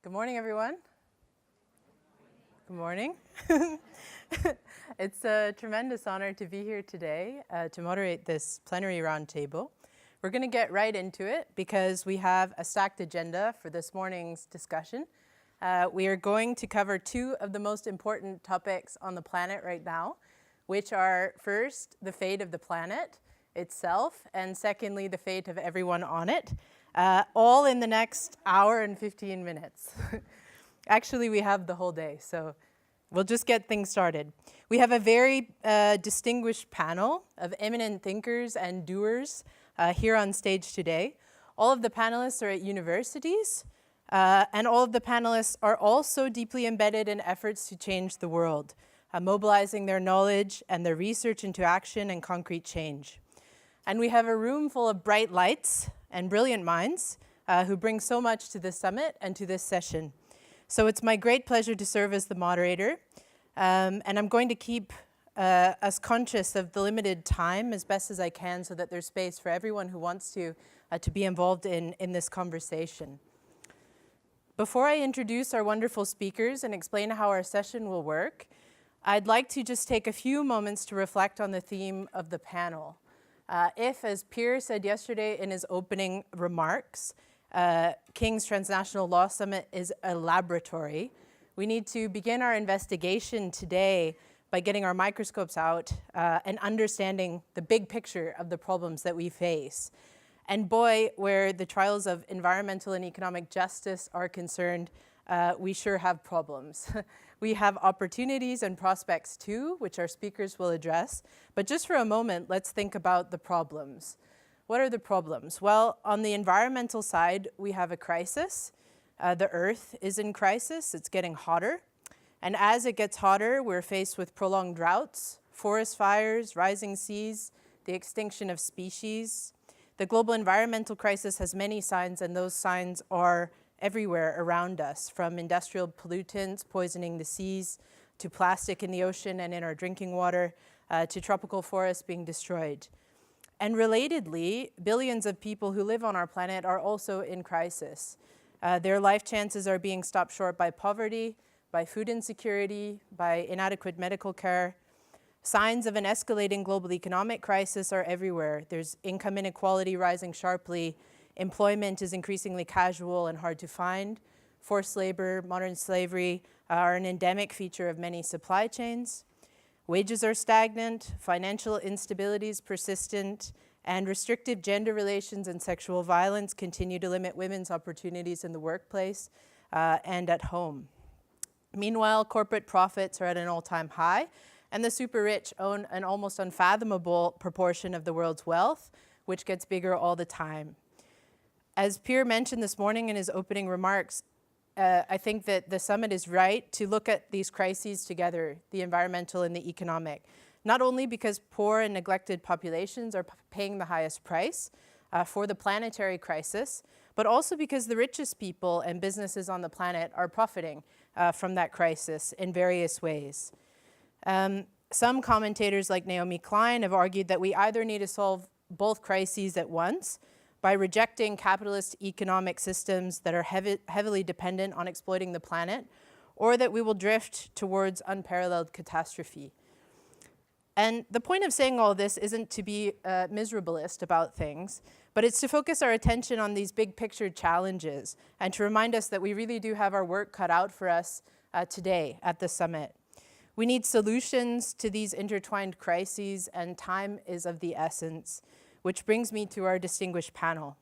Good morning, everyone. Good morning. It's a tremendous honor to be here today to moderate this plenary roundtable. We're going to get right into it because we have a stacked agenda for this morning's discussion. We are going to cover two of the most important topics on the planet right now, which are first, the fate of the planet itself, and secondly, the fate of everyone on it, all in the next hour and 15 minutes. Actually, we have the whole day, so we'll just get things started. We have a very distinguished panel of eminent thinkers and doers here on stage today. All of the panelists are at universities, and all of the panelists are also deeply embedded in efforts to change the world, mobilizing their knowledge and their research into action and concrete change. And we have a room full of bright lights and brilliant minds who bring so much to this summit and to this session. So it's my great pleasure to serve as the moderator, and I'm going to keep us conscious of the limited time as best as I can so that there's space for everyone who wants to be involved in this conversation. Before I introduce our wonderful speakers and explain how our session will work, I'd like to just take a few moments to reflect on the theme of the panel. If, as Pierre said yesterday in his opening remarks, King's Transnational Law Summit is a laboratory, we need to begin our investigation today by getting our microscopes out and understanding the big picture of the problems that we face. And boy, where the trials of environmental and economic justice are concerned, we sure have problems. We have opportunities and prospects too, which our speakers will address. But just for a moment, let's think about the problems. What are the problems? Well, on the environmental side, we have a crisis. The Earth is in crisis. It's getting hotter. And as it gets hotter, we're faced with prolonged droughts, forest fires, rising seas, the extinction of species. The global environmental crisis has many signs, and those signs are everywhere around us, from industrial pollutants poisoning the seas, to plastic in the ocean and in our drinking water, to tropical forests being destroyed. And relatedly, billions of people who live on our planet are also in crisis. Their life chances are being stopped short by poverty, by food insecurity, by inadequate medical care. Signs of an escalating global economic crisis are everywhere. There's income inequality rising sharply. Employment is increasingly casual and hard to find. Forced labor, modern slavery are an endemic feature of many supply chains. Wages are stagnant, financial instability is persistent, and restrictive gender relations and sexual violence continue to limit women's opportunities in the workplace and at home. Meanwhile, corporate profits are at an all-time high, and the super rich own an almost unfathomable proportion of the world's wealth, which gets bigger all the time. As Pierre mentioned this morning in his opening remarks, I think that the summit is right to look at these crises together, the environmental and the economic, not only because poor and neglected populations are paying the highest price for the planetary crisis, but also because the richest people and businesses on the planet are profiting from that crisis in various ways. Some commentators like Naomi Klein have argued that we either need to solve both crises at once by rejecting capitalist economic systems that are heavily dependent on exploiting the planet, or that we will drift towards unparalleled catastrophe. And the point of saying all this isn't to be miserabilist about things, but it's to focus our attention on these big picture challenges and to remind us that we really do have our work cut out for us today at the summit. We need solutions to these intertwined crises, and time is of the essence. Which brings me to our distinguished panel.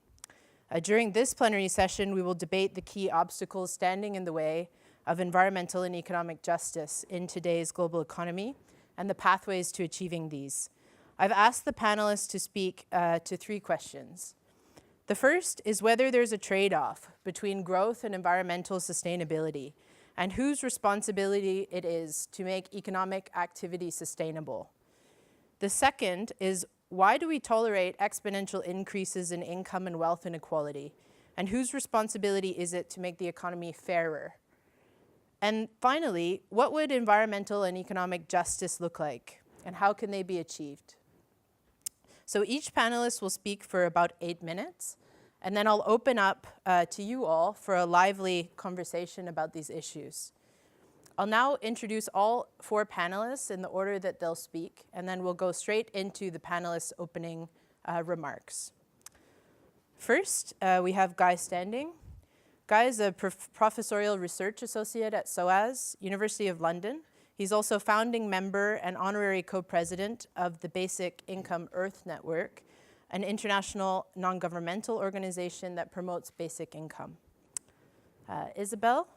During this plenary session, we will debate the key obstacles standing in the way of environmental and economic justice in today's global economy and the pathways to achieving these. I've asked the panelists to speak to three questions. The first is whether there's a trade-off between growth and environmental sustainability, and whose responsibility it is to make economic activity sustainable. The second is why do we tolerate exponential increases in income and wealth inequality? And whose responsibility is it to make the economy fairer? And finally, what would environmental and economic justice look like? And how can they be achieved? So each panelist will speak for about 8 minutes. And then I'll open up to you all for a lively conversation about these issues. I'll now introduce all 4 panelists in the order that they'll speak, and then we'll go straight into the panelists' opening remarks. First, we have Guy Standing. Guy is a professorial research associate at SOAS, University of London. He's also founding member and honorary co-president of the Basic Income Earth Network, an international non-governmental organization that promotes basic income. Isabel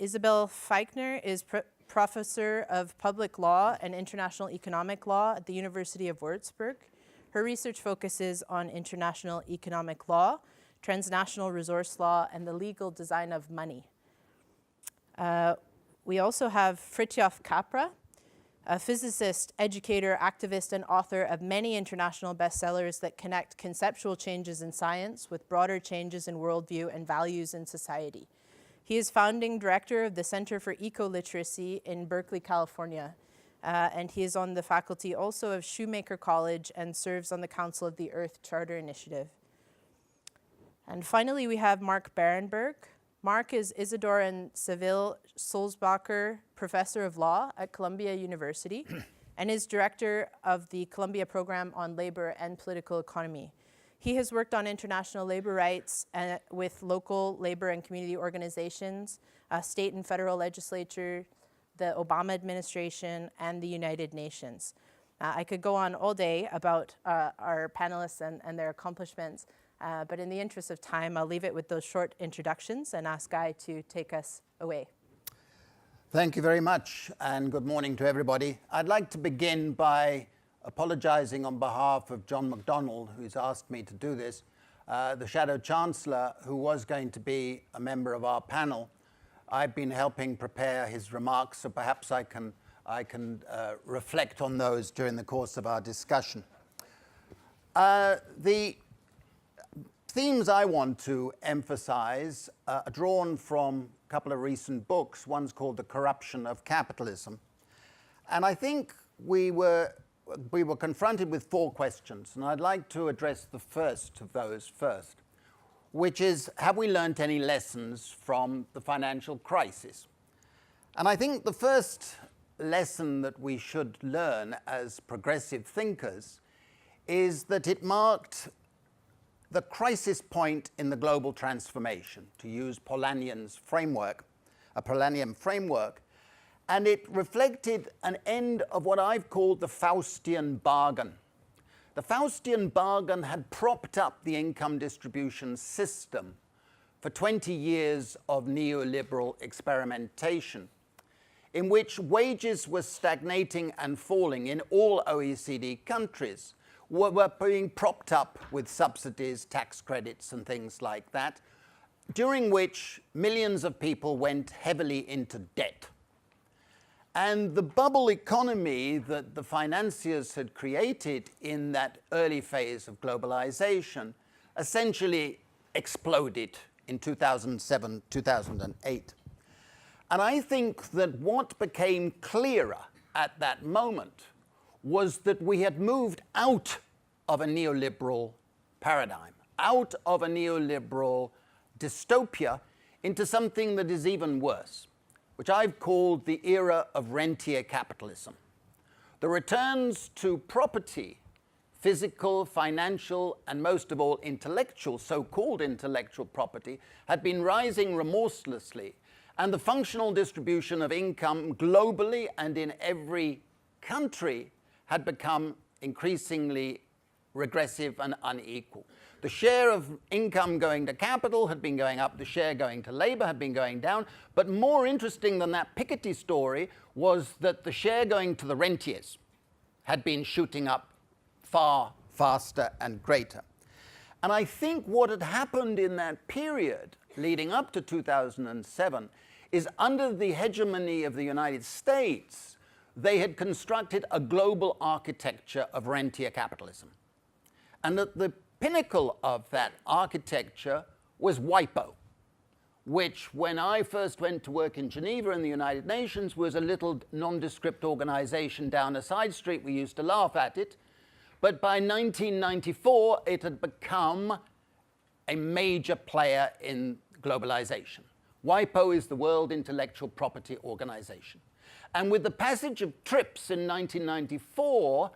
Feichtner is professor of public law and international economic law at the University of Würzburg. Her research focuses on international economic law, transnational resource law, and the legal design of money. We also have Fritjof Capra, a physicist, educator, activist, and author of many international bestsellers that connect conceptual changes in science with broader changes in worldview and values in society. He is founding director of the Center for Ecoliteracy in Berkeley, California, and he is on the faculty also of Shoemaker College and serves on the Council of the Earth Charter Initiative. And finally, we have Mark Barenberg. Mark is Isidore and Seville Sulzbacher Professor of Law at Columbia University and is director of the Columbia Program on Labor and Political Economy. He has worked on international labor rights with local labor and community organizations, state and federal legislature, the Obama administration, and the United Nations. I could go on all day about our panelists and their accomplishments, but in the interest of time, I'll leave it with those short introductions and ask Guy to take us away. Thank you very much, and good morning to everybody. I'd like to begin by apologizing on behalf of John MacDonald, who's asked me to do this, the Shadow Chancellor, who was going to be a member of our panel. I've been helping prepare his remarks, so perhaps I can reflect on those during the course of our discussion. The themes I want to emphasize are drawn from a couple of recent books. One's called The Corruption of Capitalism. And I think we were confronted with 4 questions, and I'd like to address the first of those first, which is, have we learnt any lessons from the financial crisis? And I think the first lesson that we should learn as progressive thinkers is that it marked the crisis point in the global transformation, to use Polanyian's framework, a Polanyian framework, and it reflected an end of what I've called the Faustian bargain. The Faustian bargain had propped up the income distribution system for 20 years of neoliberal experimentation, in which wages were stagnating and falling in all OECD countries, were being propped up with subsidies, tax credits, and things like that, during which millions of people went heavily into debt. And the bubble economy that the financiers had created in that early phase of globalization essentially exploded in 2007, 2008. And I think that what became clearer at that moment was that we had moved out of a neoliberal paradigm, out of a neoliberal dystopia into something that is even worse, which I've called the era of rentier capitalism. The returns to property, physical, financial, and most of all intellectual, so-called intellectual property, had been rising remorselessly, and the functional distribution of income globally and in every country had become increasingly regressive and unequal. The share of income going to capital had been going up, the share going to labor had been going down, but more interesting than that Piketty story was that the share going to the rentiers had been shooting up far faster and greater. And I think what had happened in that period leading up to 2007 is, under the hegemony of the United States, they had constructed a global architecture of rentier capitalism. And at the pinnacle of that architecture was WIPO, which, when I first went to work in Geneva in the United Nations, was a little nondescript organization down a side street. We used to laugh at it. But by 1994, it had become a major player in globalization. WIPO is the World Intellectual Property Organization. And with the passage of TRIPS in 1994,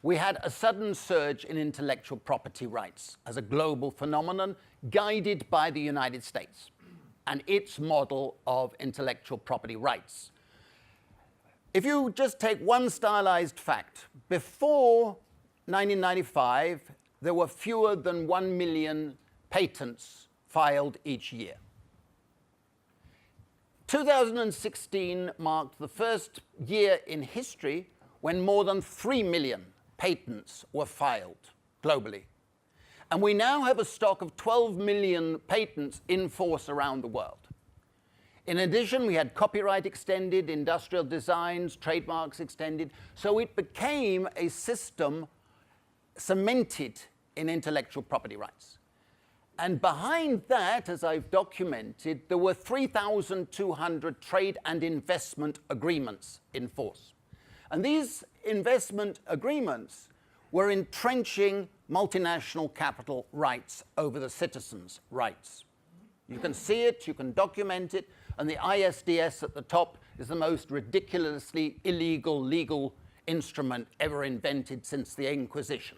we had a sudden surge in intellectual property rights as a global phenomenon guided by the United States and its model of intellectual property rights. If you just take one stylized fact, before 1995, there were fewer than 1 million patents filed each year. 2016 marked the first year in history when more than 3 million patents were filed globally. And we now have a stock of 12 million patents in force around the world. In addition, we had copyright extended, industrial designs, trademarks extended, so it became a system cemented in intellectual property rights. And behind that, as I've documented, there were 3,200 trade and investment agreements in force. And these investment agreements were entrenching multinational capital rights over the citizens' rights. You can see it, you can document it, and the ISDS at the top is the most ridiculously illegal legal instrument ever invented since the Inquisition.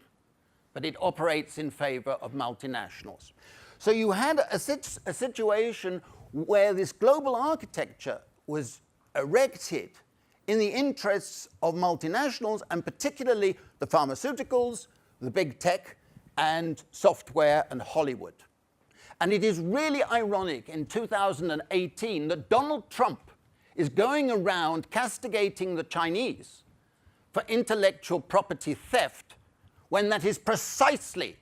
But it operates in favor of multinationals. So you had a situation where this global architecture was erected in the interests of multinationals, and particularly the pharmaceuticals, the big tech, and software and Hollywood. And it is really ironic in 2018 that Donald Trump is going around castigating the Chinese for intellectual property theft, when that is precisely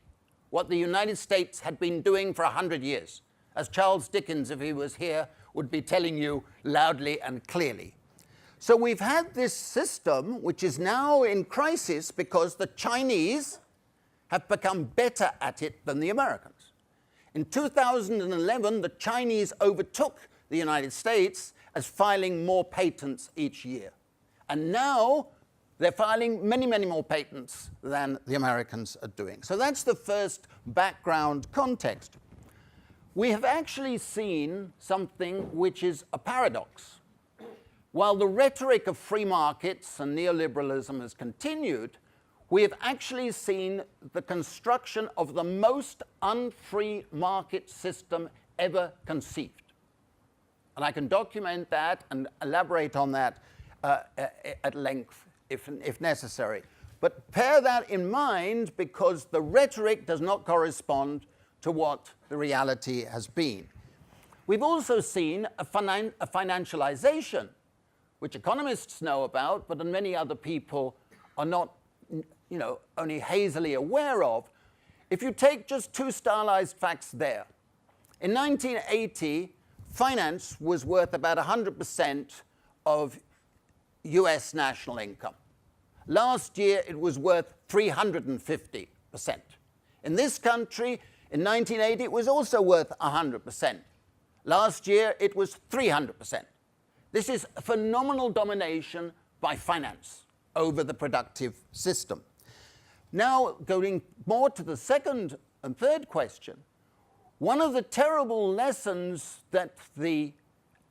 what the United States had been doing for 100 years, as Charles Dickens, if he was here, would be telling you loudly and clearly. So we've had this system which is now in crisis because the Chinese have become better at it than the Americans. In 2011, the Chinese overtook the United States as filing more patents each year. And now they're filing many, many more patents than the Americans are doing. So that's the first background context. We have actually seen something which is a paradox. While the rhetoric of free markets and neoliberalism has continued, we have actually seen the construction of the most unfree market system ever conceived. And I can document that and elaborate on that at length if necessary. But bear that in mind, because the rhetoric does not correspond to what the reality has been. We've also seen a financialization, which economists know about, but many other people are not, only hazily aware of. If you take just two stylized facts there, in 1980, finance was worth about 100% of US national income. Last year, it was worth 350%. In this country, in 1980, it was also worth 100%. Last year, it was 300%. This is a phenomenal domination by finance over the productive system. Now, going more to the second and third question, one of the terrible lessons that the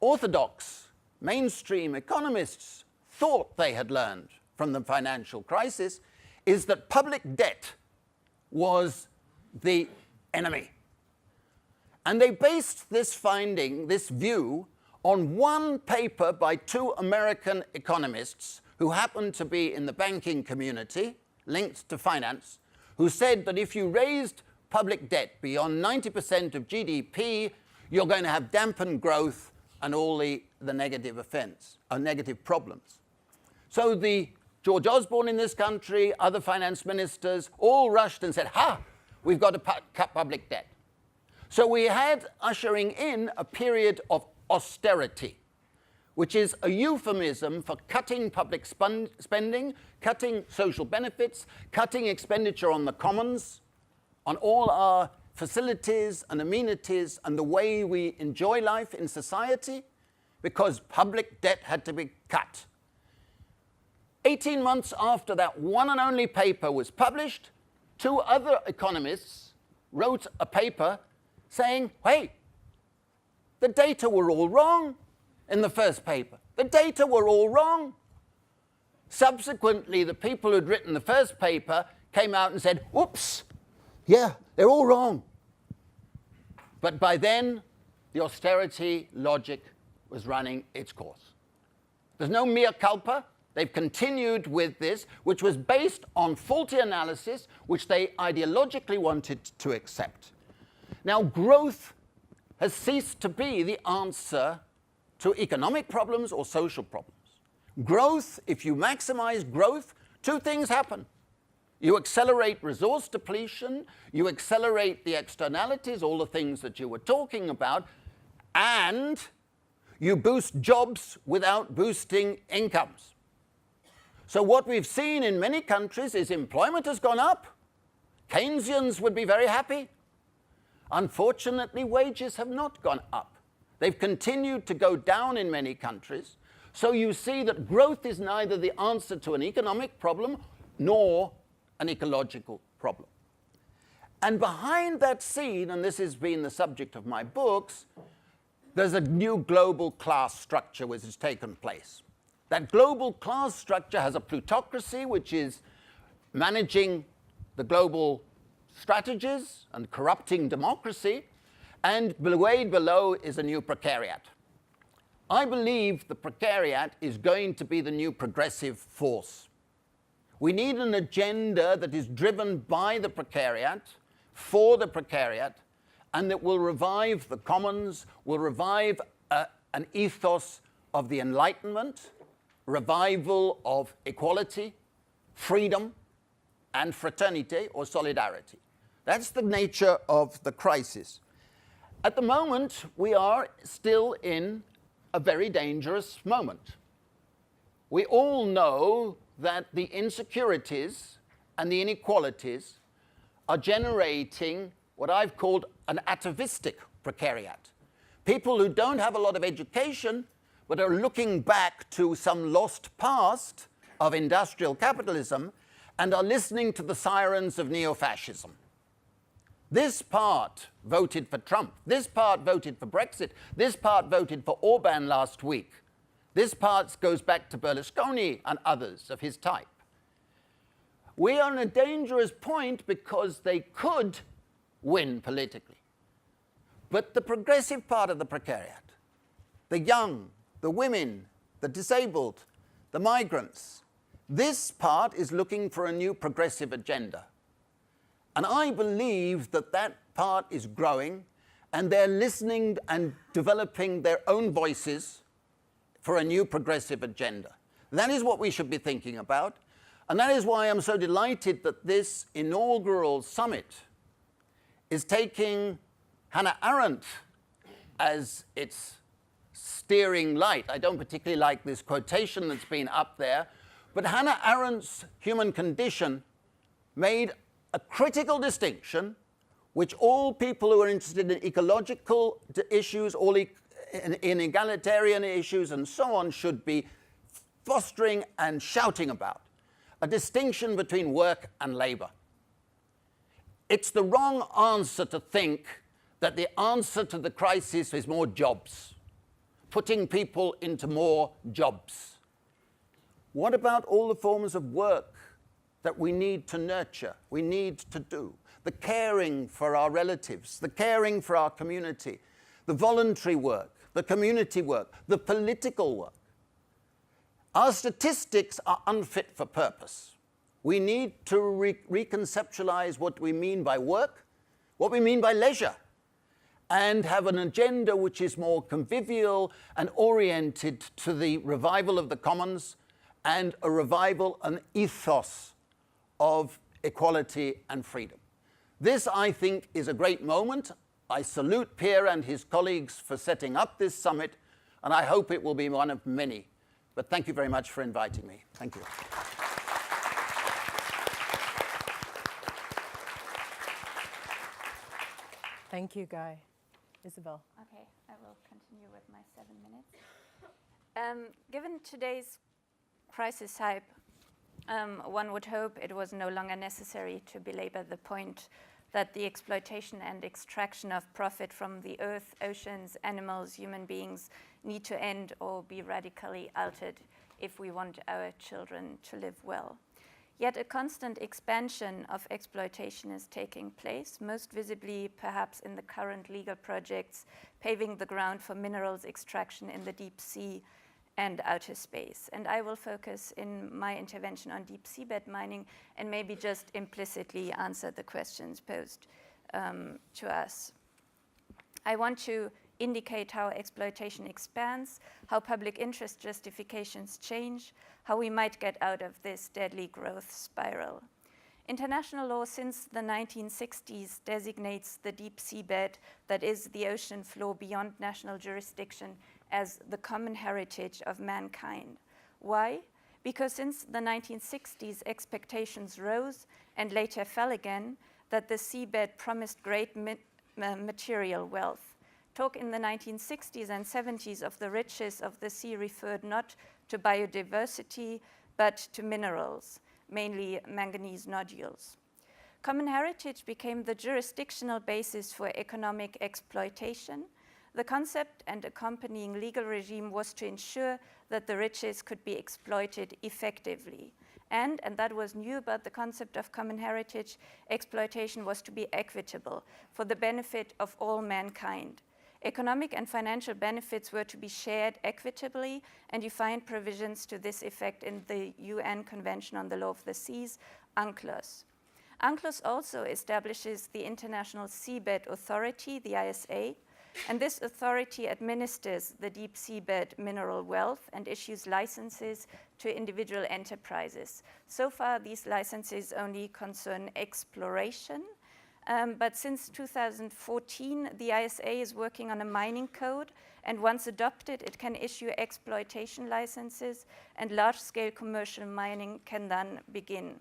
orthodox mainstream economists thought they had learned from the financial crisis is that public debt was the enemy. And they based this finding, this view, on one paper by two American economists who happened to be in the banking community, linked to finance, who said that if you raised public debt beyond 90% of GDP, you're going to have dampened growth and all the negative negative problems. So the George Osborne in this country, other finance ministers, all rushed and said, we've got to cut public debt. So we had ushering in a period of austerity, which is a euphemism for cutting public spending, cutting social benefits, cutting expenditure on the commons, on all our facilities and amenities and the way we enjoy life in society, because public debt had to be cut. 18 months after that one and only paper was published, two other economists wrote a paper saying, hey, the data were all wrong in the first paper. The data were all wrong. Subsequently, the people who'd written the first paper came out and said, oops, yeah, they're all wrong. But by then, the austerity logic was running its course. There's no mea culpa. They've continued with this, which was based on faulty analysis, which they ideologically wanted to accept. Now, growth has ceased to be the answer to economic problems or social problems. Growth, if you maximize growth, two things happen. You accelerate resource depletion, you accelerate the externalities, all the things that you were talking about, and you boost jobs without boosting incomes. So what we've seen in many countries is employment has gone up. Keynesians would be very happy. Unfortunately, wages have not gone up. They've continued to go down in many countries. So you see that growth is neither the answer to an economic problem nor an ecological problem. And behind that scene, and this has been the subject of my books, there's a new global class structure which has taken place. That global class structure has a plutocracy which is managing the global strategies and corrupting democracy, and way below is a new precariat. I believe the precariat is going to be the new progressive force. We need an agenda that is driven by the precariat, for the precariat, and that will revive the commons, will revive an ethos of the Enlightenment, revival of equality, freedom, and fraternité or solidarity. That's the nature of the crisis. At the moment, we are still in a very dangerous moment. We all know that the insecurities and the inequalities are generating what I've called an atavistic precariat. People who don't have a lot of education, but are looking back to some lost past of industrial capitalism and are listening to the sirens of neo-fascism. This part voted for Trump. This part voted for Brexit. This part voted for Orban last week. This part goes back to Berlusconi and others of his type. We are in a dangerous point because they could win politically. But the progressive part of the precariat, the young, the women, the disabled, the migrants, this part is looking for a new progressive agenda. And I believe that that part is growing, and they're listening and developing their own voices for a new progressive agenda. That is what we should be thinking about. And that is why I'm so delighted that this inaugural summit is taking Hannah Arendt as its steering light. I don't particularly like this quotation that's been up there, but Hannah Arendt's Human Condition made a critical distinction which all people who are interested in ecological issues, all in egalitarian issues and so on should be fostering and shouting about. A distinction between work and labor. It's the wrong answer to think that the answer to the crisis is more jobs, putting people into more jobs. What about all the forms of work that we need to nurture, we need to do? The caring for our relatives, the caring for our community, the voluntary work, the community work, the political work. Our statistics are unfit for purpose. We need to reconceptualize what we mean by work, what we mean by leisure, and have an agenda which is more convivial and oriented to the revival of the commons and a revival, an ethos of equality and freedom. This, I think, is a great moment. I salute Pierre and his colleagues for setting up this summit, and I hope it will be one of many. But thank you very much for inviting me. Thank you. Thank you, Guy. Isabel. Okay, I will continue with my 7 minutes. Given today's crisis hype, one would hope it was no longer necessary to belabor the point that the exploitation and extraction of profit from the earth, oceans, animals, human beings need to end or be radically altered if we want our children to live well. Yet a constant expansion of exploitation is taking place, most visibly perhaps in the current legal projects paving the ground for minerals extraction in the deep sea and outer space. And I will focus in my intervention on deep seabed mining and maybe just implicitly answer the questions posed to us. I want to indicate how exploitation expands, how public interest justifications change, how we might get out of this deadly growth spiral. International law since the 1960s designates the deep seabed, that is the ocean floor beyond national jurisdiction, as the common heritage of mankind. Why? Because since the 1960s, expectations rose and later fell again that the seabed promised great material wealth. Talk in the 1960s and 70s of the riches of the sea referred not to biodiversity, but to minerals, mainly manganese nodules. Common heritage became the jurisdictional basis for economic exploitation. The concept and accompanying legal regime was to ensure that the riches could be exploited effectively. And that was new about the concept of common heritage, exploitation was to be equitable for the benefit of all mankind. Economic and financial benefits were to be shared equitably, and you find provisions to this effect in the UN Convention on the Law of the Seas, UNCLOS. UNCLOS also establishes the International Seabed Authority, the ISA, and this authority administers the deep seabed mineral wealth and issues licenses to individual enterprises. So far, these licenses only concern exploration, but since 2014, the ISA is working on a mining code, and once adopted, it can issue exploitation licenses, and large-scale commercial mining can then begin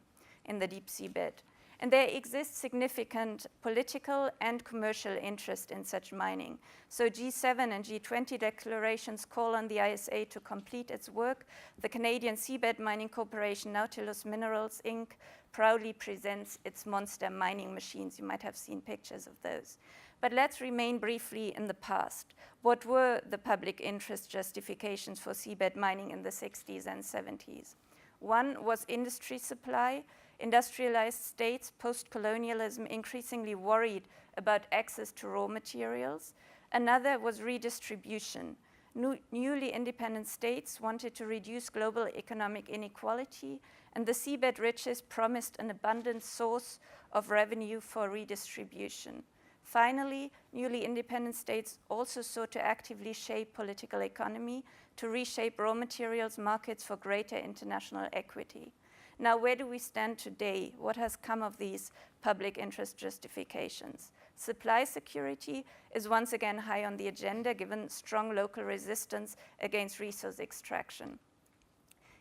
in the deep seabed. And there exists significant political and commercial interest in such mining. So G7 and G20 declarations call on the ISA to complete its work. The Canadian Seabed Mining Corporation, Nautilus Minerals, Inc., proudly presents its monster mining machines. You might have seen pictures of those. But let's remain briefly in the past. What were the public interest justifications for seabed mining in the 60s and 70s? One was industry supply. Industrialized states, post-colonialism, increasingly worried about access to raw materials. Another was redistribution. Newly independent states wanted to reduce global economic inequality, and the seabed riches promised an abundant source of revenue for redistribution. Finally, newly independent states also sought to actively shape political economy to reshape raw materials markets for greater international equity. Now, where do we stand today? What has come of these public interest justifications? Supply security is once again high on the agenda given strong local resistance against resource extraction.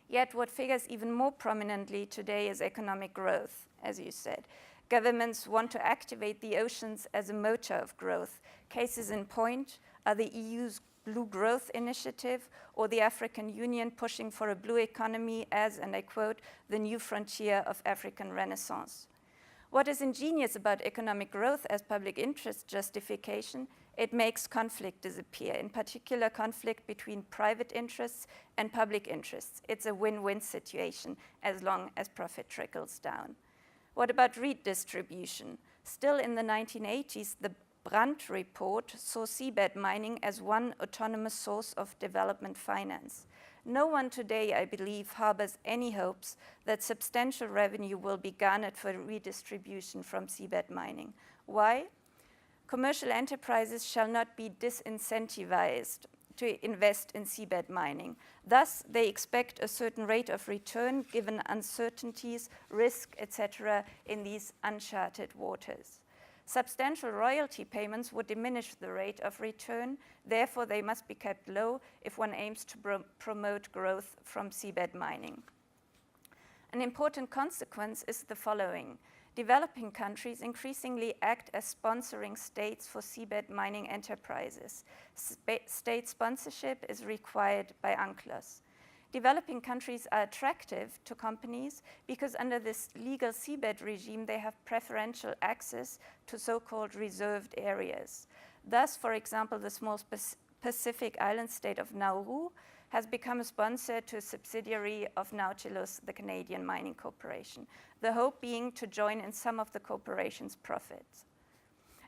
Yet what figures even more prominently today is economic growth, as you said. Governments want to activate the oceans as a motor of growth. Cases in point are the EU's Blue Growth Initiative or the African Union pushing for a blue economy as, and I quote, the new frontier of African Renaissance. What is ingenious about economic growth as public interest justification, it makes conflict disappear, in particular conflict between private interests and public interests. It's a win-win situation as long as profit trickles down. What about redistribution? Still in the 1980s, the Brandt report saw seabed mining as one autonomous source of development finance. No one today, I believe, harbors any hopes that substantial revenue will be garnered for redistribution from seabed mining. Why? Commercial enterprises shall not be disincentivized to invest in seabed mining. Thus, they expect a certain rate of return given uncertainties, risk, etc. in these uncharted waters. Substantial royalty payments would diminish the rate of return. Therefore, they must be kept low if one aims to promote growth from seabed mining. An important consequence is the following. Developing countries increasingly act as sponsoring states for seabed mining enterprises. State sponsorship is required by UNCLOS. Developing countries are attractive to companies because under this legal seabed regime, they have preferential access to so-called reserved areas. Thus, for example, the small Pacific island state of Nauru has become a sponsor to a subsidiary of Nautilus, the Canadian mining corporation, the hope being to join in some of the corporation's profits.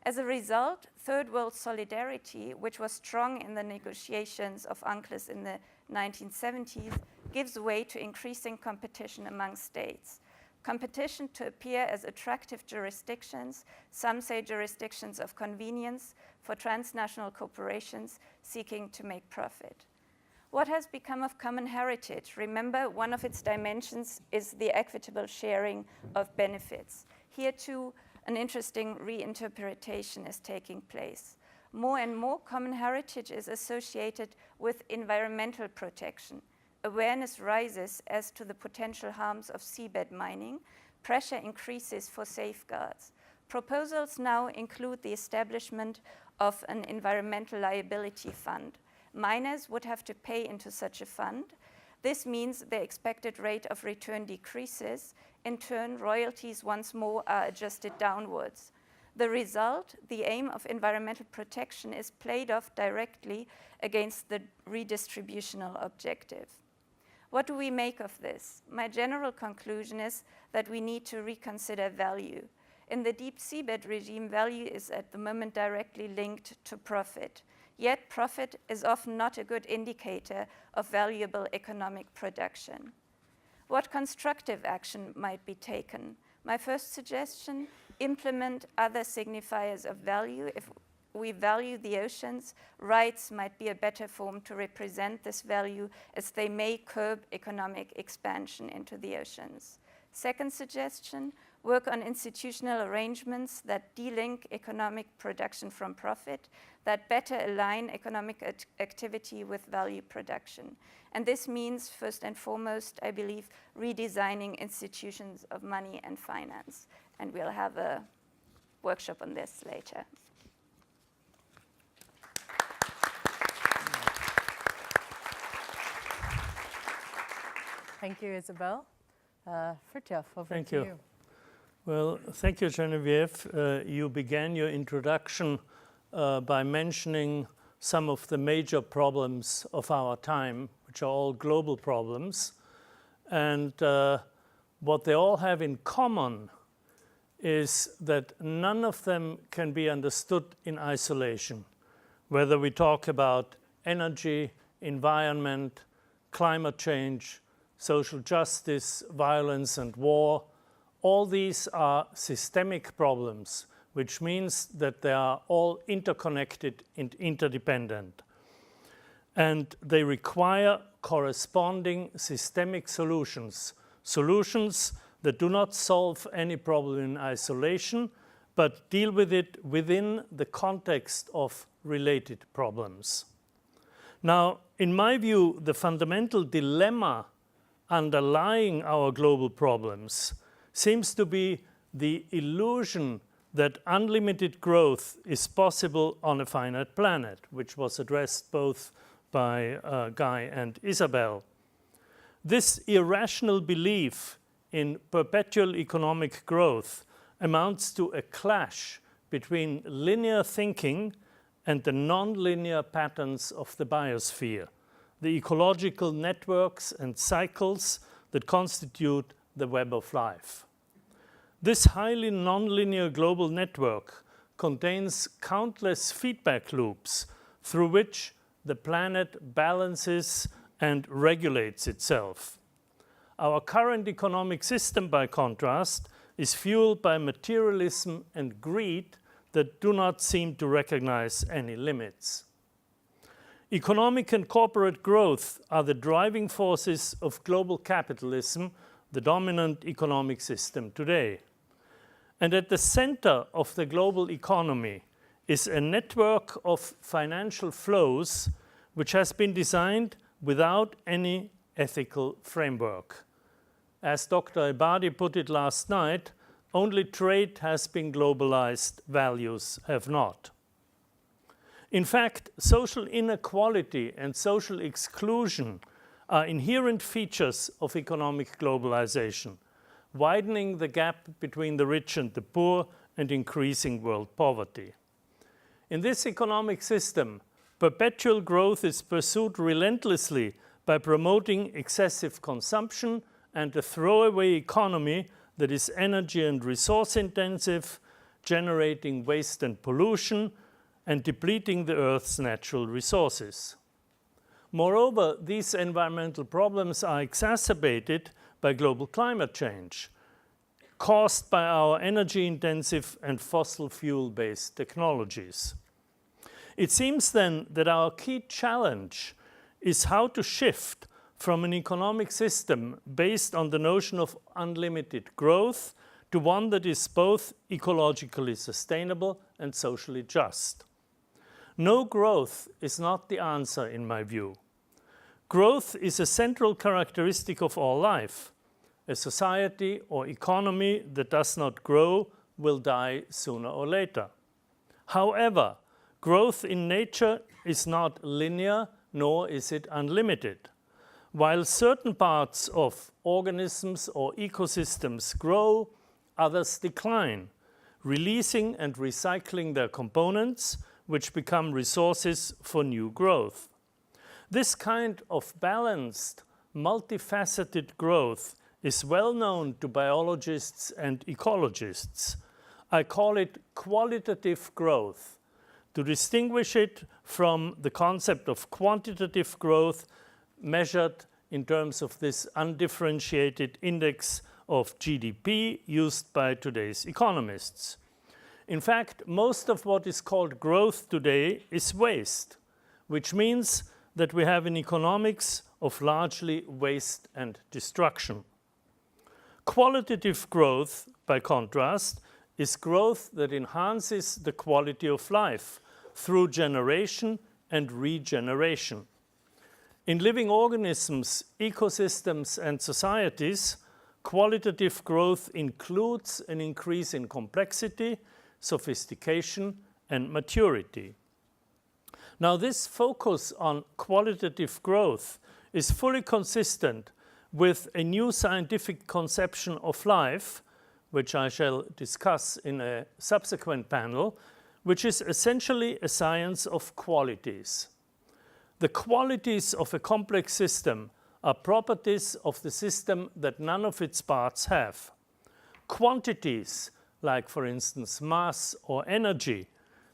As a result, Third World solidarity, which was strong in the negotiations of UNCLOS in the 1970s, gives way to increasing competition among states. Competition to appear as attractive jurisdictions, some say jurisdictions of convenience, for transnational corporations seeking to make profit. What has become of common heritage? Remember, one of its dimensions is the equitable sharing of benefits. Here too, an interesting reinterpretation is taking place. More and more common heritage is associated with environmental protection. Awareness rises as to the potential harms of seabed mining. Pressure increases for safeguards. Proposals now include the establishment of an environmental liability fund. Miners would have to pay into such a fund. This means the expected rate of return decreases. In turn, royalties once more are adjusted downwards. The result, the aim of environmental protection, is played off directly against the redistributional objective. What do we make of this? My general conclusion is that we need to reconsider value. In the deep seabed regime, value is at the moment directly linked to profit. Yet profit is often not a good indicator of valuable economic production. What constructive action might be taken? My first suggestion, implement other signifiers of value. If we value the oceans, rights might be a better form to represent this value, as they may curb economic expansion into the oceans. Second suggestion, work on institutional arrangements that delink economic production from profit, that better align economic activity with value production. And this means, first and foremost, I believe, redesigning institutions of money and finance. And we'll have a workshop on this later. Thank you, Isabel. Fritjof, over Thank to you. you. Well, thank you, Genevieve. You began your introduction by mentioning some of the major problems of our time, which are all global problems. And what they all have in common is that none of them can be understood in isolation. Whether we talk about energy, environment, climate change, social justice, violence and war, all these are systemic problems, which means that they are all interconnected and interdependent. And they require corresponding systemic solutions, solutions that do not solve any problem in isolation, but deal with it within the context of related problems. Now, in my view, the fundamental dilemma underlying our global problems seems to be the illusion that unlimited growth is possible on a finite planet, which was addressed both by Guy and Isabel. This irrational belief in perpetual economic growth amounts to a clash between linear thinking and the non-linear patterns of the biosphere, the ecological networks and cycles that constitute the web of life. This highly nonlinear global network contains countless feedback loops through which the planet balances and regulates itself. Our current economic system, by contrast, is fueled by materialism and greed that do not seem to recognize any limits. Economic and corporate growth are the driving forces of global capitalism, the dominant economic system today. And at the center of the global economy is a network of financial flows which has been designed without any ethical framework. As Dr. Ebadi put it last night, only trade has been globalized, values have not. In fact, social inequality and social exclusion are inherent features of economic globalization, widening the gap between the rich and the poor and increasing world poverty. In this economic system, perpetual growth is pursued relentlessly by promoting excessive consumption and a throwaway economy that is energy and resource intensive, generating waste and pollution, and depleting the Earth's natural resources. Moreover, these environmental problems are exacerbated by global climate change, caused by our energy-intensive and fossil fuel-based technologies. It seems then that our key challenge is how to shift from an economic system based on the notion of unlimited growth to one that is both ecologically sustainable and socially just. No growth is not the answer, in my view. Growth is a central characteristic of all life. A society or economy that does not grow will die sooner or later. However, growth in nature is not linear, nor is it unlimited. While certain parts of organisms or ecosystems grow, others decline, releasing and recycling their components, which become resources for new growth. This kind of balanced, multifaceted growth is well known to biologists and ecologists. I call it qualitative growth, to distinguish it from the concept of quantitative growth measured in terms of this undifferentiated index of GDP used by today's economists. In fact, most of what is called growth today is waste, which means that we have an economics of largely waste and destruction. Qualitative growth, by contrast, is growth that enhances the quality of life through generation and regeneration. In living organisms, ecosystems, and societies, qualitative growth includes an increase in complexity, sophistication, and maturity. Now, this focus on qualitative growth is fully consistent with a new scientific conception of life, which I shall discuss in a subsequent panel, which is essentially a science of qualities. The qualities of a complex system are properties of the system that none of its parts have. Quantities, like for instance mass or energy,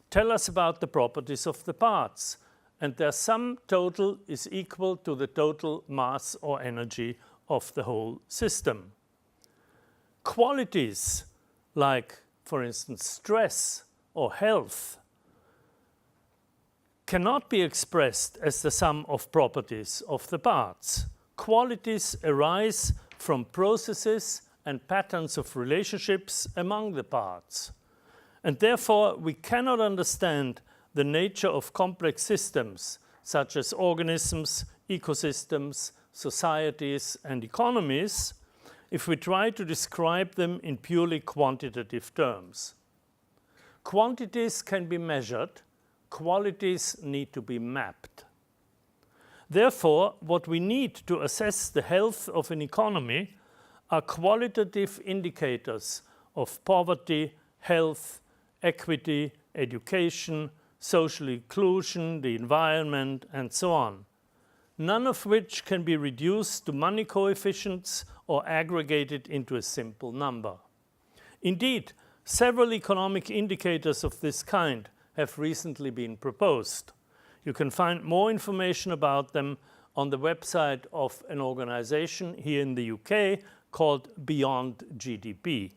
tell us about the properties of the parts, and their sum total is equal to the total mass or energy of the whole system. Qualities, like for instance stress or health, cannot be expressed as the sum of properties of the parts. Qualities arise from processes and patterns of relationships among the parts. And therefore, we cannot understand the nature of complex systems, such as organisms, ecosystems, societies, and economies, if we try to describe them in purely quantitative terms. Quantities can be measured, qualities need to be mapped. Therefore, what we need to assess the health of an economy are qualitative indicators of poverty, health, equity, education, social inclusion, the environment, and so on, none of which can be reduced to money coefficients or aggregated into a simple number. Indeed, several economic indicators of this kind have recently been proposed. You can find more information about them on the website of an organization here in the UK called Beyond GDP.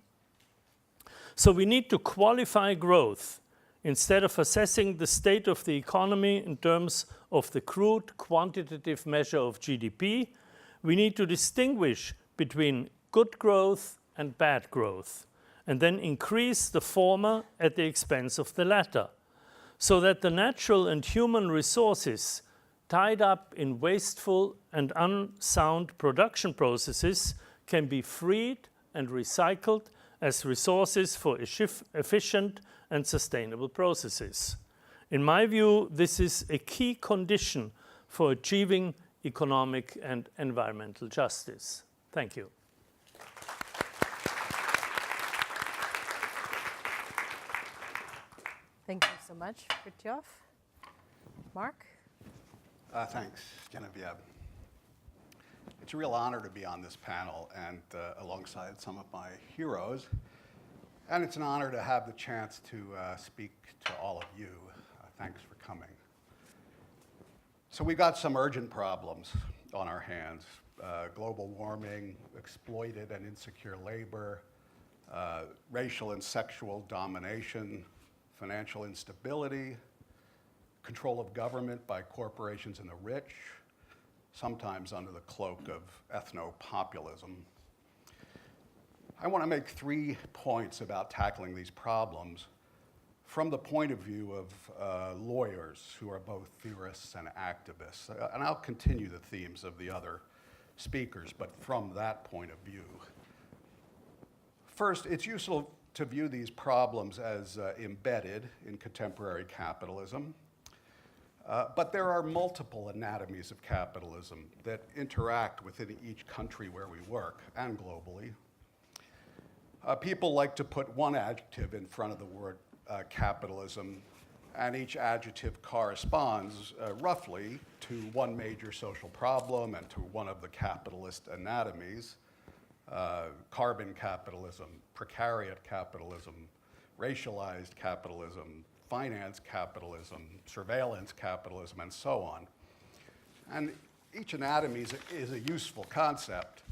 So we need to qualify growth. Instead of assessing the state of the economy in terms of the crude quantitative measure of GDP, we need to distinguish between good growth and bad growth, and then increase the former at the expense of the latter, so that the natural and human resources tied up in wasteful and unsound production processes can be freed and recycled as resources for efficient and sustainable processes. In my view, this is a key condition for achieving economic and environmental justice. Thank you. Thank you so much, Fritjof. Mark? Thanks, Genevieve. It's a real honor to be on this panel and alongside some of my heroes. And it's an honor to have the chance to speak to all of you. Thanks for coming. So we've got some urgent problems on our hands. Global warming, exploited and insecure labor, racial and sexual domination, financial instability, control of government by corporations and the rich, sometimes under the cloak of ethno-populism. I want to make 3 points about tackling these problems from the point of view of lawyers who are both theorists and activists. And I'll continue the themes of the other speakers, but from that point of view. First, it's useful to view these problems as embedded in contemporary capitalism. But there are multiple anatomies of capitalism that interact within each country where we work and globally. People like to put one adjective in front of the word capitalism, and each adjective corresponds roughly to one major social problem and to one of the capitalist anatomies. Carbon capitalism, precariat capitalism, racialized capitalism, finance capitalism, surveillance capitalism, and so on. And each anatomy is a useful concept,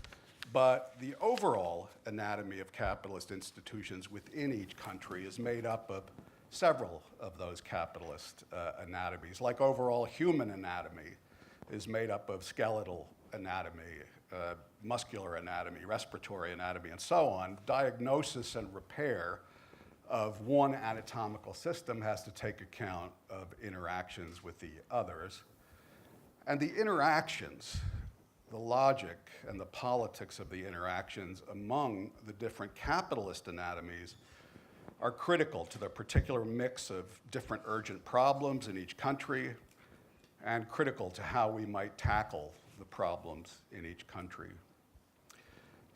but the overall anatomy of capitalist institutions within each country is made up of several of those capitalist anatomies. Like overall human anatomy is made up of skeletal anatomy, muscular anatomy, respiratory anatomy, and so on. Diagnosis and repair of one anatomical system has to take account of interactions with the others. And the interactions, the logic and the politics of the interactions among the different capitalist anatomies are critical to the particular mix of different urgent problems in each country and critical to how we might tackle the problems in each country.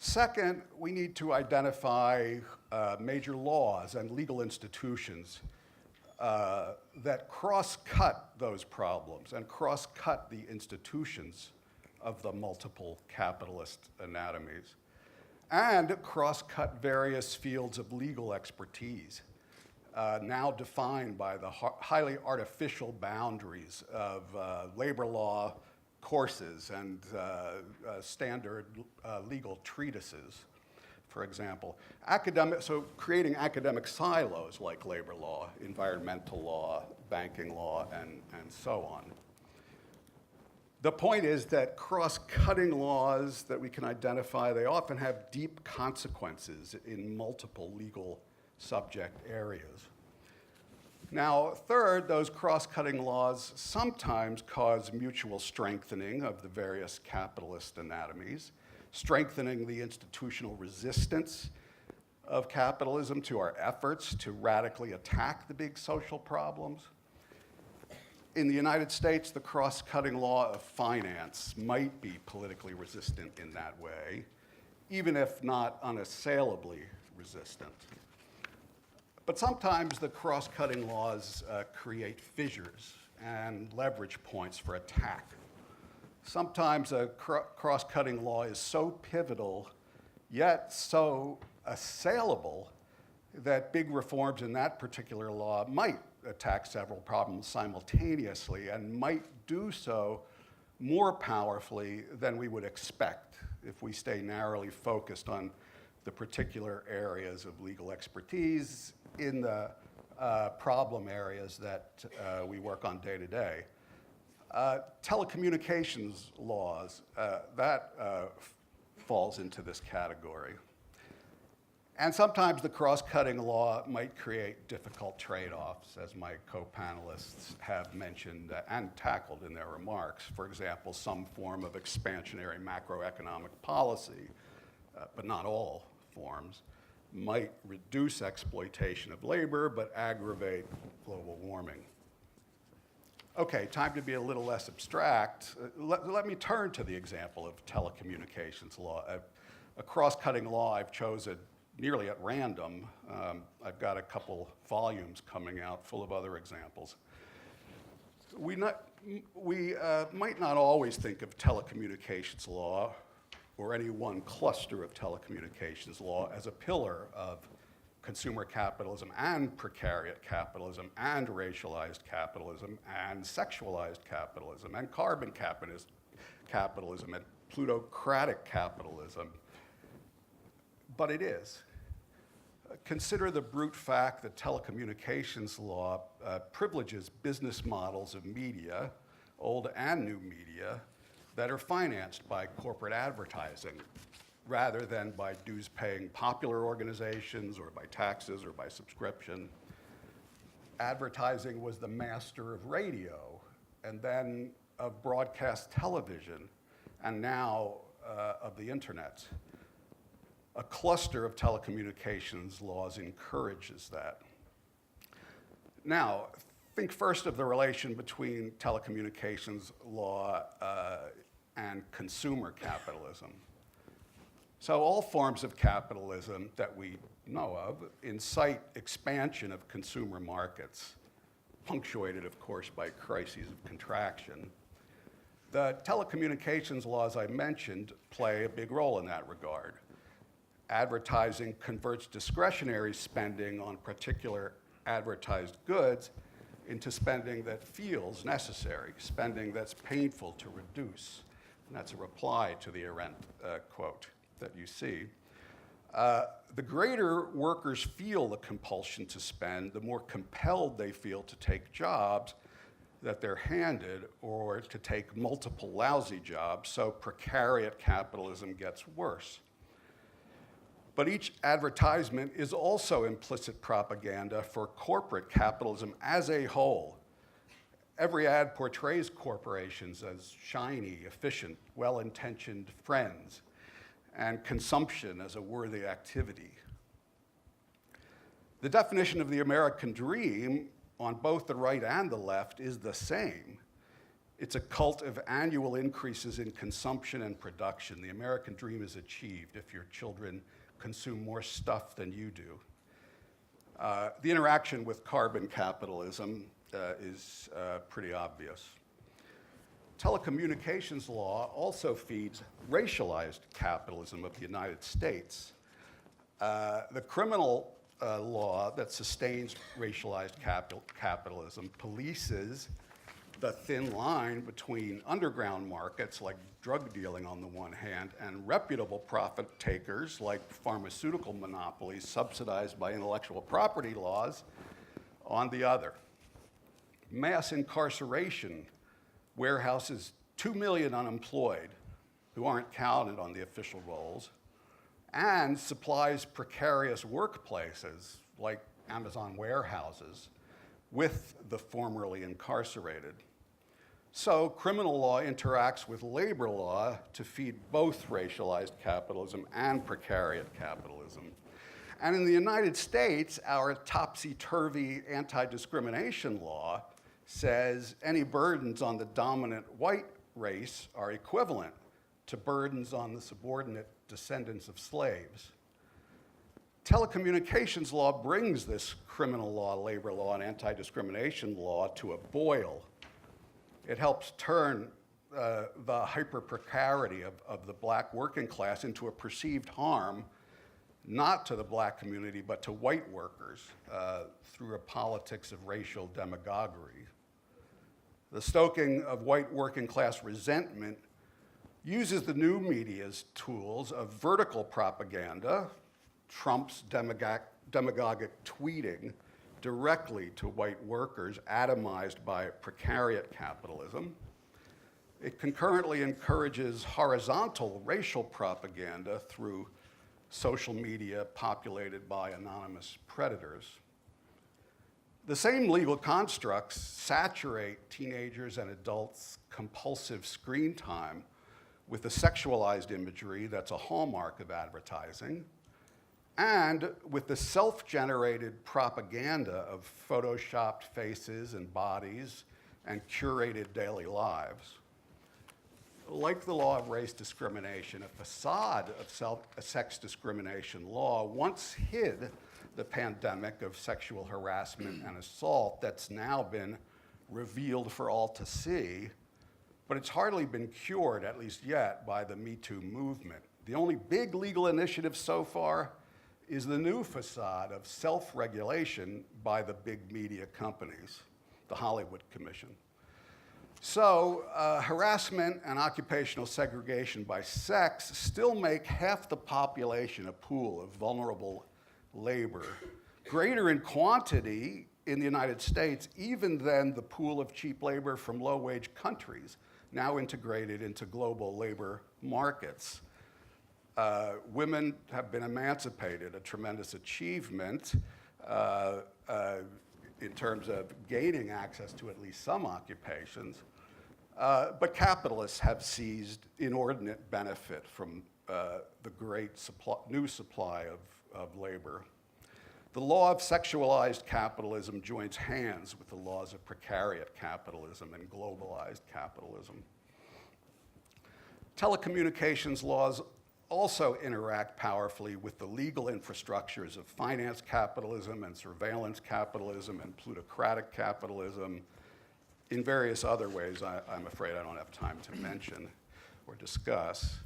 Second, we need to identify major laws and legal institutions that cross-cut those problems and cross-cut the institutions of the multiple capitalist anatomies, and cross-cut various fields of legal expertise, now defined by the highly artificial boundaries of labor law courses and standard legal treatises, for example. So creating academic silos like labor law, environmental law, banking law, and so on. The point is that cross-cutting laws that we can identify, they often have deep consequences in multiple legal subject areas. Now, third, those cross-cutting laws sometimes cause mutual strengthening of the various capitalist anatomies, strengthening the institutional resistance of capitalism to our efforts to radically attack the big social problems. In the United States, the cross-cutting law of finance might be politically resistant in that way, even if not unassailably resistant. But sometimes the cross-cutting laws create fissures and leverage points for attack. Sometimes a cross-cutting law is so pivotal, yet so assailable, that big reforms in that particular law might attack several problems simultaneously and might do so more powerfully than we would expect if we stay narrowly focused on the particular areas of legal expertise in the problem areas that we work on day to day. Telecommunications laws, that falls into this category. And sometimes the cross-cutting law might create difficult trade-offs, as my co-panelists have mentioned and tackled in their remarks. For example, some form of expansionary macroeconomic policy, but not all forms, might reduce exploitation of labor but aggravate global warming. Okay, time to be a little less abstract. Let me turn to the example of telecommunications law. A cross-cutting law I've chosen nearly at random. I've got a couple volumes coming out full of other examples. We might not always think of telecommunications law or any one cluster of telecommunications law as a pillar of consumer capitalism and precariat capitalism and racialized capitalism and sexualized capitalism and carbon capitalism and plutocratic capitalism. But it is. Consider the brute fact that telecommunications law privileges business models of media, old and new media, that are financed by corporate advertising rather than by dues-paying popular organizations or by taxes or by subscription. Advertising was the master of radio and then of broadcast television and now of the internet. A cluster of telecommunications laws encourages that. Now, think first of the relation between telecommunications law and consumer capitalism. So all forms of capitalism that we know of incite expansion of consumer markets, punctuated, of course, by crises of contraction. The telecommunications laws I mentioned play a big role in that regard. Advertising converts discretionary spending on particular advertised goods into spending that feels necessary, spending that's painful to reduce. And that's a reply to the Arendt quote that you see. The greater workers feel the compulsion to spend, the more compelled they feel to take jobs that they're handed or to take multiple lousy jobs, so precariat capitalism gets worse. But each advertisement is also implicit propaganda for corporate capitalism as a whole. Every ad portrays corporations as shiny, efficient, well-intentioned friends, and consumption as a worthy activity. The definition of the American dream on both the right and the left is the same. It's a cult of annual increases in consumption and production. The American dream is achieved if your children consume more stuff than you do. The interaction with carbon capitalism is pretty obvious. Telecommunications law also feeds racialized capitalism of the United States. The criminal law that sustains racialized capitalism polices the thin line between underground markets like drug dealing on the one hand and reputable profit takers like pharmaceutical monopolies subsidized by intellectual property laws on the other. Mass incarceration warehouses 2 million unemployed who aren't counted on the official rolls and supplies precarious workplaces like Amazon warehouses with the formerly incarcerated. So criminal law interacts with labor law to feed both racialized capitalism and precariat capitalism. And in the United States, our topsy-turvy anti-discrimination law says any burdens on the dominant white race are equivalent to burdens on the subordinate descendants of slaves. Telecommunications law brings this criminal law, labor law, and anti-discrimination law to a boil. It helps turn the hyper-precarity of the black working class into a perceived harm, not to the black community, but to white workers through a politics of racial demagoguery. The stoking of white working class resentment uses the new media's tools of vertical propaganda, Trump's demagogic tweeting, directly to white workers atomized by precariat capitalism. It concurrently encourages horizontal racial propaganda through social media populated by anonymous predators. The same legal constructs saturate teenagers and adults' compulsive screen time with the sexualized imagery that's a hallmark of advertising, and with the self-generated propaganda of photoshopped faces and bodies and curated daily lives. Like the law of race discrimination, a facade of sex discrimination law once hid the pandemic of sexual harassment and assault that's now been revealed for all to see, but it's hardly been cured, at least yet, by the Me Too movement. The only big legal initiative so far is the new facade of self-regulation by the big media companies, the Hollywood Commission. So harassment and occupational segregation by sex still make half the population a pool of vulnerable labor, greater in quantity in the United States even than the pool of cheap labor from low-wage countries, now integrated into global labor markets. Women have been emancipated, a tremendous achievement in terms of gaining access to at least some occupations. But capitalists have seized inordinate benefit from the great new supply of labor. The law of sexualized capitalism joins hands with the laws of precariat capitalism and globalized capitalism. Telecommunications laws also interact powerfully with the legal infrastructures of finance capitalism and surveillance capitalism and plutocratic capitalism in various other ways I'm afraid I don't have time to mention or discuss.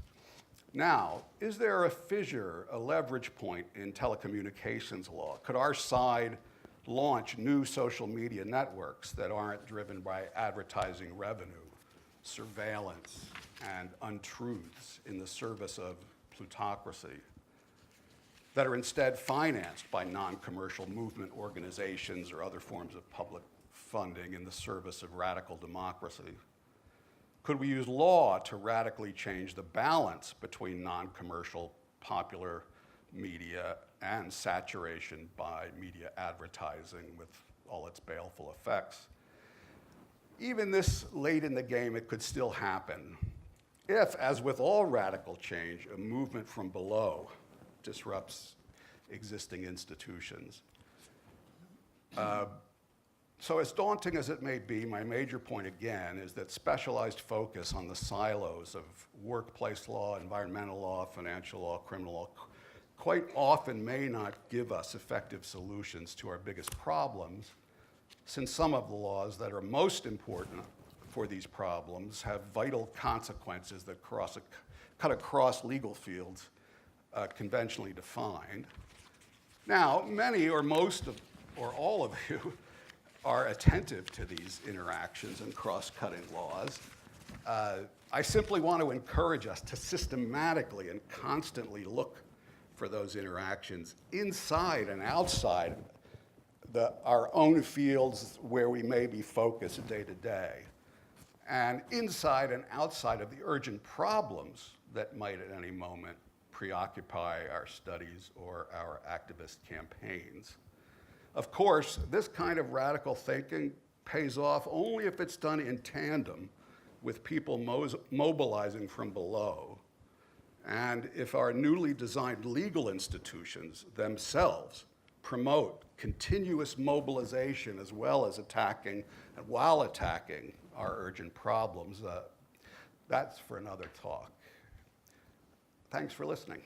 Now, is there a fissure, a leverage point in telecommunications law? Could our side launch new social media networks that aren't driven by advertising revenue, surveillance, and untruths in the service of plutocracy, that are instead financed by non-commercial movement organizations or other forms of public funding in the service of radical democracy? Could we use law to radically change the balance between non-commercial popular media and saturation by media advertising with all its baleful effects? Even this late in the game, it could still happen if, as with all radical change, a movement from below disrupts existing institutions. So as daunting as it may be, my major point again is that specialized focus on the silos of workplace law, environmental law, financial law, criminal law, quite often may not give us effective solutions to our biggest problems, since some of the laws that are most important for these problems have vital consequences that cut across legal fields conventionally defined. Now, many or most of, or all of you are attentive to these interactions and cross-cutting laws. I simply want to encourage us to systematically and constantly look for those interactions inside and outside our own fields where we may be focused day to day, and inside and outside of the urgent problems that might at any moment preoccupy our studies or our activist campaigns. Of course, this kind of radical thinking pays off only if it's done in tandem with people mobilizing from below, and if our newly designed legal institutions themselves promote continuous mobilization as well as attacking, and while attacking our urgent problems. That's for another talk. Thanks for listening.